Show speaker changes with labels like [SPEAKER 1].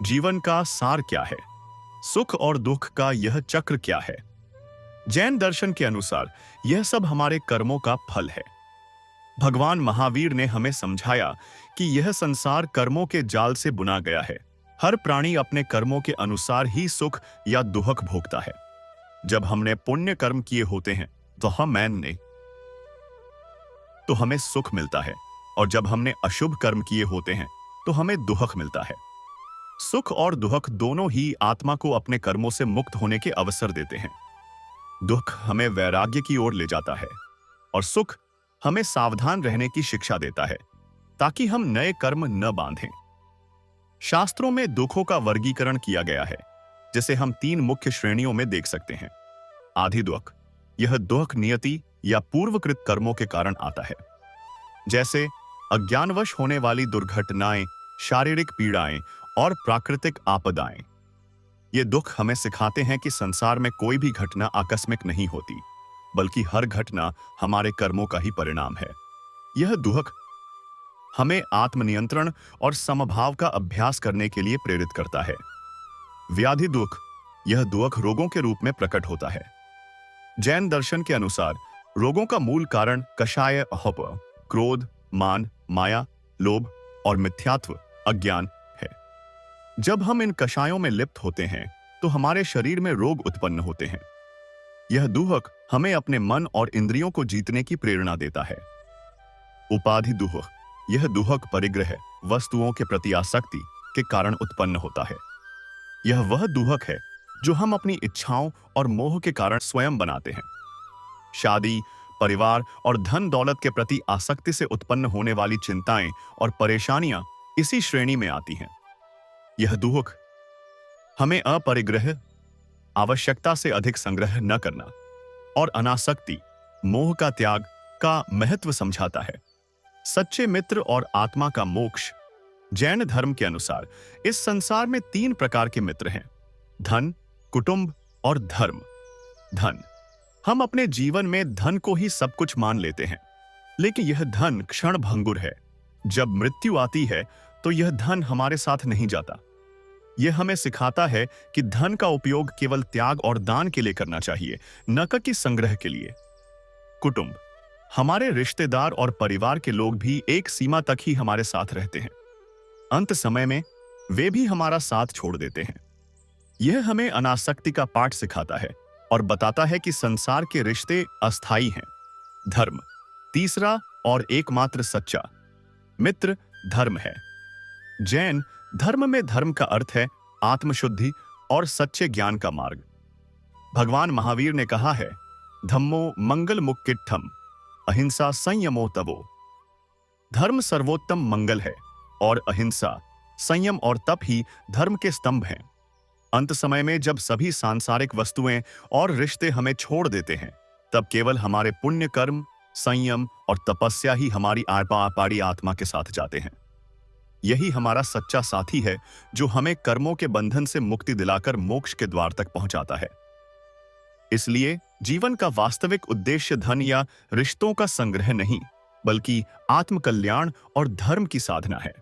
[SPEAKER 1] जीवन का सार क्या है? सुख और दुख का यह चक्र क्या है? जैन दर्शन के अनुसार यह सब हमारे कर्मों का फल है। भगवान महावीर ने हमें समझाया कि यह संसार कर्मों के जाल से बुना गया है। हर प्राणी अपने कर्मों के अनुसार ही सुख या दुख भोगता है। जब हमने पुण्य कर्म किए होते हैं तो हमें सुख मिलता है, और जब हमने अशुभ कर्म किए होते हैं तो हमें दुख मिलता है। सुख और दुख दोनों ही आत्मा को अपने कर्मों से मुक्त होने के अवसर देते हैं। दुख हमें वैराग्य की ओर ले जाता है और सुख हमें सावधान रहने की शिक्षा देता है ताकि हम नए कर्म न बांधें। शास्त्रों में दुखों का वर्गीकरण किया गया है, जिसे हम 3 मुख्य श्रेणियों में देख सकते हैं। आधि दुख, यह दुख नियति या पूर्वकृत कर्मों के कारण आता है, जैसे अज्ञानवश होने वाली दुर्घटनाएं, शारीरिक पीड़ाएं और प्राकृतिक आपदाएं। ये दुख हमें सिखाते हैं कि संसार में कोई भी घटना आकस्मिक नहीं होती, बल्कि हर घटना हमारे कर्मों का ही परिणाम है। यह दुख हमें आत्मनियंत्रण और समभाव का अभ्यास करने के लिए प्रेरित करता है। व्याधि दुख, यह दुख रोगों के रूप में प्रकट होता है। जैन दर्शन के अनुसार रोगों का मूल कारण कषाय, अहप, क्रोध, मान, माया, लोभ और मिथ्यात्व, अज्ञान है। जब हम इन कषायों में लिप्त होते हैं तो हमारे शरीर में रोग उत्पन्न होते हैं। यह दुख हमें अपने मन और इंद्रियों को जीतने की प्रेरणा देता है। उपाधि दुख, यह दुख परिग्रह, वस्तुओं के प्रति आसक्ति के कारण उत्पन्न होता है। यह वह दुख है जो हम अपनी इच्छाओं और मोह के कारण स्वयं बनाते हैं। शादी, परिवार और धन दौलत के प्रति आसक्ति से उत्पन्न होने वाली चिंताएं और परेशानियां इसी श्रेणी में आती हैं। यह दुख हमें अपरिग्रह, आवश्यकता से अधिक संग्रह न करना और अनासक्ति, मोह का त्याग का महत्व समझाता है। सच्चे मित्र और आत्मा का मोक्ष। जैन धर्म के अनुसार इस संसार में 3 प्रकार के मित्र हैं: धन, कुटुंब और धर्म। धन, हम अपने जीवन में धन को ही सब कुछ मान लेते हैं, लेकिन यह धन क्षण भंगुर है। जब मृत्यु आती है तो यह धन हमारे साथ नहीं जाता। यह हमें सिखाता है कि धन का उपयोग केवल त्याग और दान के लिए करना चाहिए, न कि संग्रह के लिए। कुटुंब, हमारे रिश्तेदार और परिवार के लोग भी एक सीमा तक ही हमारे साथ रहते हैं। अंत समय में वे भी हमारा साथ छोड़ देते हैं। यह हमें अनासक्ति का पाठ सिखाता है और बताता है कि संसार के रिश्ते अस्थायी हैं। धर्म, तीसरा और एकमात्र सच्चा मित्र धर्म है। जैन धर्म में धर्म का अर्थ है आत्मशुद्धि और सच्चे ज्ञान का मार्ग। भगवान महावीर ने कहा है, धम्मो मंगल मुक्किट्ठम, अहिंसा संयमो तपो। धर्म सर्वोत्तम मंगल है और अहिंसा, संयम और तप ही धर्म के स्तंभ हैं। अंत समय में जब सभी सांसारिक वस्तुएं और रिश्ते हमें छोड़ देते हैं, तब केवल हमारे पुण्य कर्म, संयम और तपस्या ही हमारी आपाड़ी आत्मा के साथ जाते हैं। यही हमारा सच्चा साथी है जो हमें कर्मों के बंधन से मुक्ति दिलाकर मोक्ष के द्वार तक पहुंचाता है। इसलिए जीवन का वास्तविक उद्देश्य धन या रिश्तों का संग्रह नहीं, बल्कि आत्मकल्याण और धर्म की साधना है।